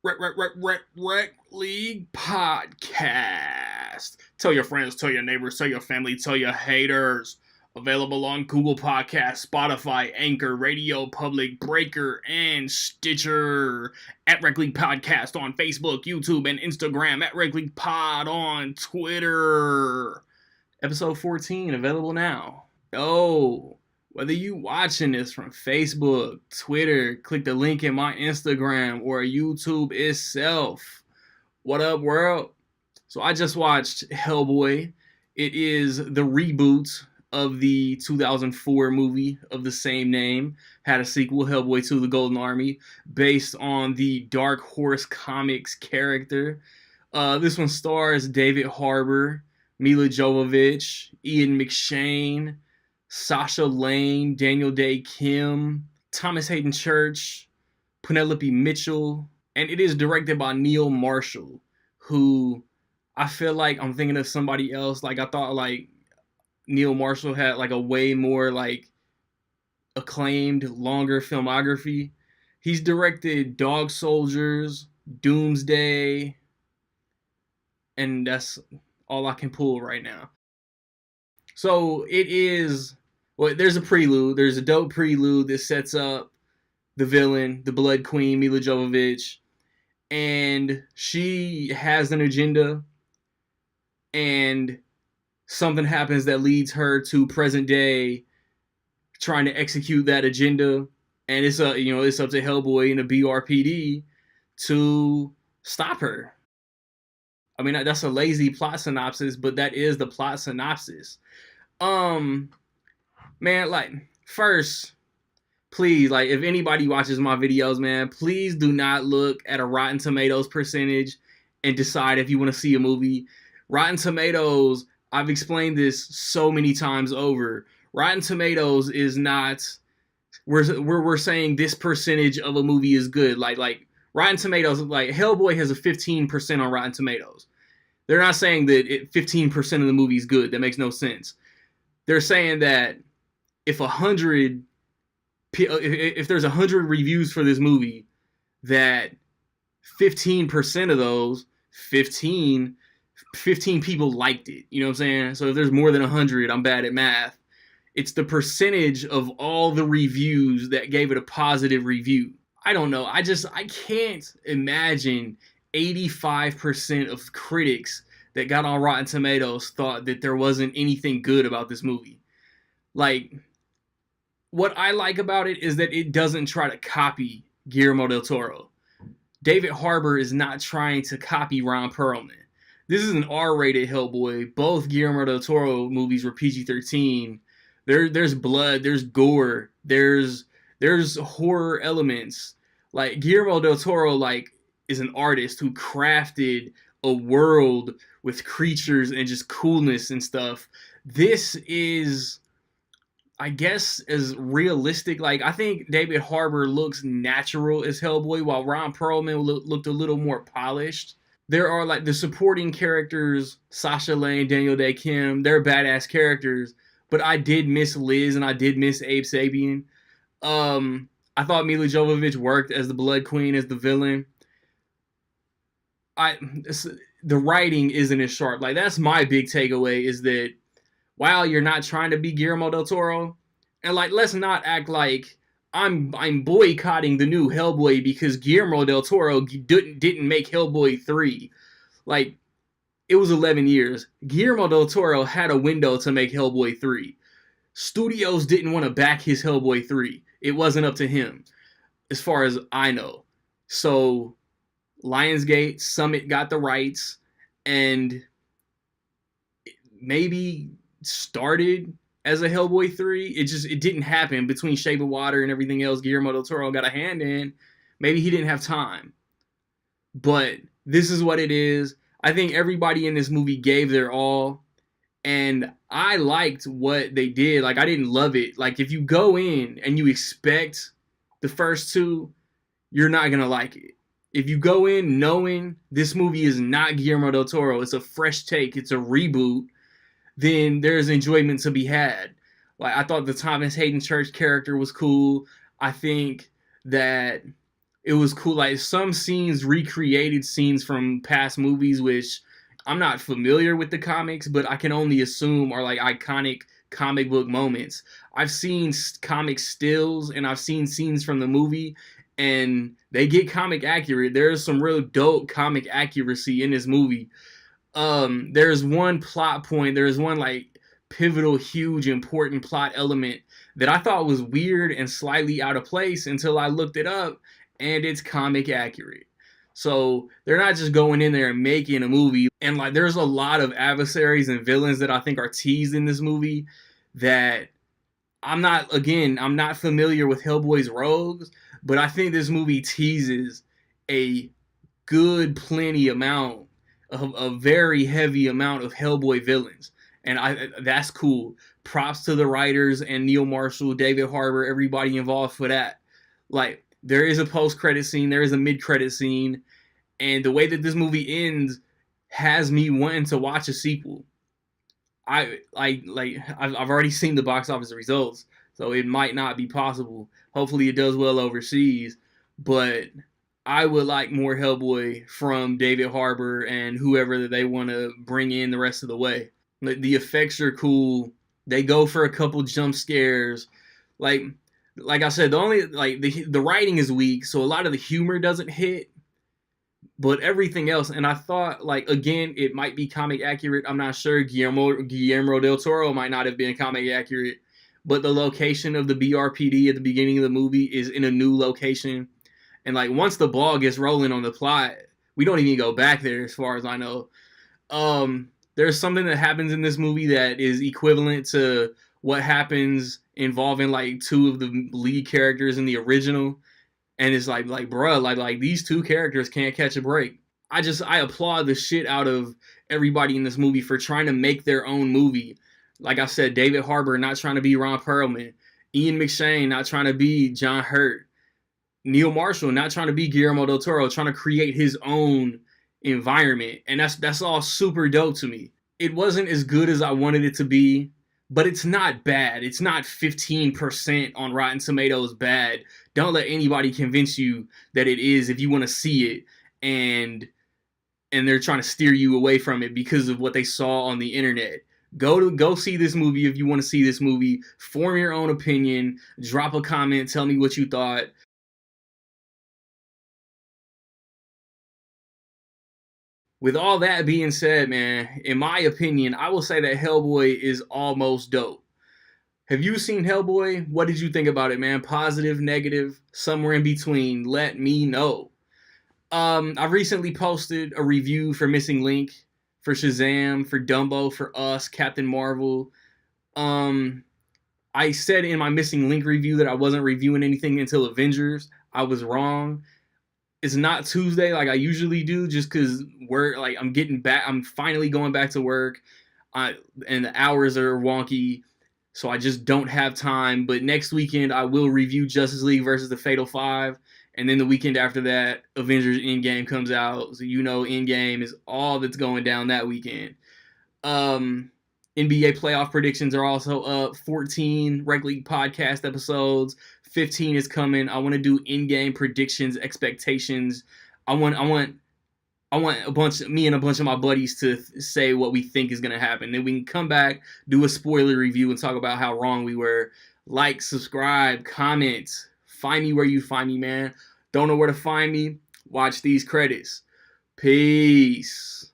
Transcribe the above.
Rec League Podcast. Tell your friends, tell your neighbors, tell your family, tell your haters. Available on Google Podcasts, Spotify, Anchor, Radio Public, Breaker, and Stitcher. At Rec League Podcast on Facebook, YouTube, and Instagram. At Rec League Pod on Twitter. Episode 14 available now. Oh, whether you watching this from Facebook, Twitter, click the link in my Instagram, or YouTube itself. What up, world? So I just watched Hellboy. It is the reboot of the 2004 movie of the same name. Had a sequel, Hellboy 2: The Golden Army, based on the Dark Horse Comics character. This one stars David Harbour, Mila Jovovich, Ian McShane, Sasha Lane, Daniel Day Kim, Thomas Hayden Church, Penelope Mitchell, and it is directed by Neil Marshall, who I feel like I'm thinking of somebody else. Like I thought like Neil Marshall had like a way more like acclaimed, longer filmography. He's directed Dog Soldiers, Doomsday, and that's all I can pull right now. So it is. Well, there's a prelude. There's a dope prelude that sets up the villain, the Blood Queen, Mila Jovovich, and she has an agenda, and something happens that leads her to present day, trying to execute that agenda, and it's up to Hellboy and the BRPD to stop her. I mean, that's a lazy plot synopsis, but that is the plot synopsis. Man, like, first, please, like, if anybody watches my videos, man, please do not look at a Rotten Tomatoes percentage and decide if you want to see a movie. Rotten Tomatoes, I've explained this so many times over. Rotten Tomatoes is not, we're saying this percentage of a movie is good. Like Rotten Tomatoes, like, Hellboy has a 15% on Rotten Tomatoes. They're not saying that 15% of the movie is good. That makes no sense. They're saying that if there's 100 reviews for this movie, that 15% of those 15 people liked it. You know what I'm saying? So if there's more than 100, I'm bad at math. It's the percentage of all the reviews that gave it a positive review. I don't know. I can't imagine 85% of critics that got on Rotten Tomatoes thought that there wasn't anything good about this movie. Like, what I like about it is that it doesn't try to copy Guillermo del Toro. David Harbour is not trying to copy Ron Perlman. This is an R-rated Hellboy. Both Guillermo del Toro movies were PG-13. There's blood, there's gore, there's horror elements. Like, Guillermo del Toro, like, is an artist who crafted a world with creatures and just coolness and stuff. This is, I guess, as realistic. Like, I think David Harbour looks natural as Hellboy, while Ron Perlman looked a little more polished. There are, like, the supporting characters, Sasha Lane, Daniel Day Kim, they're badass characters, but I did miss Liz and I did miss Abe Sapien. I thought Mila Jovovich worked as the Blood Queen, as the villain. The writing isn't as sharp. Like, that's my big takeaway, is that while you're not trying to be Guillermo del Toro, and, like, let's not act like I'm boycotting the new Hellboy because Guillermo del Toro didn't make Hellboy 3. Like, it was 11 years. Guillermo del Toro had a window to make Hellboy 3. Studios didn't want to back his Hellboy 3. It wasn't up to him, as far as I know. So Lionsgate, Summit got the rights, and maybe started as a Hellboy 3. It didn't happen. Between Shape of Water and everything else Guillermo del Toro got a hand in. Maybe he didn't have time. But this is what it is. I think everybody in this movie gave their all, and I liked what they did. Like, I didn't love it. Like, if you go in and you expect the first two, you're not going to like it. If you go in knowing this movie is not Guillermo del Toro, it's a fresh take, it's a reboot, then there's enjoyment to be had. Like, I thought the Thomas Hayden Church character was cool. I think that it was cool. Like some scenes recreated scenes from past movies, which I'm not familiar with the comics, but I can only assume are like iconic comic book moments. I've seen comic stills and I've seen scenes from the movie, and they get comic accurate. There's some real dope comic accuracy in this movie. There's one plot point, there's one like pivotal, huge, important plot element that I thought was weird and slightly out of place until I looked it up, and it's comic accurate. So they're not just going in there and making a movie. And like there's a lot of adversaries and villains that I think are teased in this movie that I'm not familiar with Hellboy's rogues, but I think this movie teases a good plenty amount of a very heavy amount of Hellboy villains, and I that's cool. Props to the writers and Neil Marshall, David Harbour, everybody involved for that. Like there is a post credit scene, there is a mid credit scene, and the way that this movie ends has me wanting to watch a sequel. I've already seen the box office results, so it might not be possible. Hopefully, it does well overseas, but I would like more Hellboy from David Harbour and whoever they want to bring in the rest of the way. The effects are cool. They go for a couple jump scares. Like like I said, the only like the writing is weak, so a lot of the humor doesn't hit, but everything else. And I thought, like, again, it might be comic accurate. I'm not sure. Guillermo del Toro might not have been comic accurate, but the location of the BRPD at the beginning of the movie is in a new location. And like once the ball gets rolling on the plot, we don't even go back there as far as I know. There's something that happens in this movie that is equivalent to what happens involving like two of the lead characters in the original, and it's like bruh, like these two characters can't catch a break. I applaud the shit out of everybody in this movie for trying to make their own movie. Like I said, David Harbour not trying to be Ron Perlman, Ian McShane not trying to be John Hurt, Neil Marshall not trying to be Guillermo del Toro, trying to create his own environment, and that's all super dope to me. It wasn't as good as I wanted it to be, but it's not bad. It's not 15% on Rotten Tomatoes bad. Don't let anybody convince you that it is if you want to see it, and they're trying to steer you away from it because of what they saw on the internet. Go see this movie if you want to see this movie. Form your own opinion. Drop a comment. Tell me what you thought. With all that being said, man, in my opinion, I will say that Hellboy is almost dope. Have you seen Hellboy? What did you think about it, man? Positive, negative, somewhere in between? Let me know. I recently posted a review for Missing Link, for Shazam, for Dumbo, for Us, Captain Marvel. Um, I said in my Missing Link review that I wasn't reviewing anything until Avengers. I was wrong. It's not Tuesday like I usually do, just because we're like I'm getting back. I'm finally going back to work, and the hours are wonky, so I just don't have time. But next weekend I will review Justice League versus the Fatal Five, and then the weekend after that, Avengers Endgame comes out. So you know, Endgame is all that's going down that weekend. Um, NBA playoff predictions are also up. 14 Rec League podcast episodes. 15 is coming. I want to do in-game predictions, expectations. I want me and a bunch of my buddies to say what we think is gonna happen. Then we can come back, do a spoiler review, and talk about how wrong we were. Like, subscribe, comment. Find me where you find me, man. Don't know where to find me? Watch these credits. Peace.